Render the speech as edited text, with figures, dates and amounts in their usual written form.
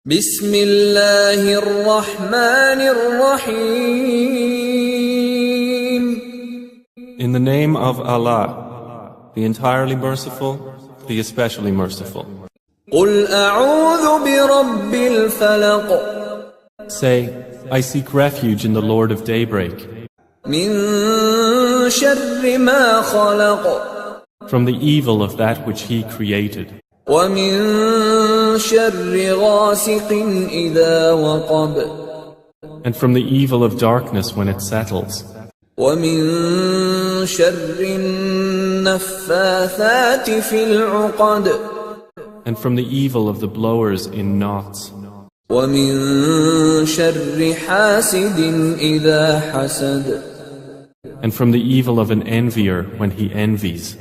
بسم الله الرحمن الرحيم. In the name of Allah, the entirely merciful, the especially merciful. قل أعوذ برب الفلق. Say, I seek refuge in the Lord of Daybreak, من شر ما خلق. from the evil of that which He created, ومن شر غاسق إذا وقب. and from the evil of darkness when it settles, ومن شر النفاثات في العقد. and from the evil of the blowers in knots, ومن شر حاسد إذا حسد. and from the evil of an envier when he envies.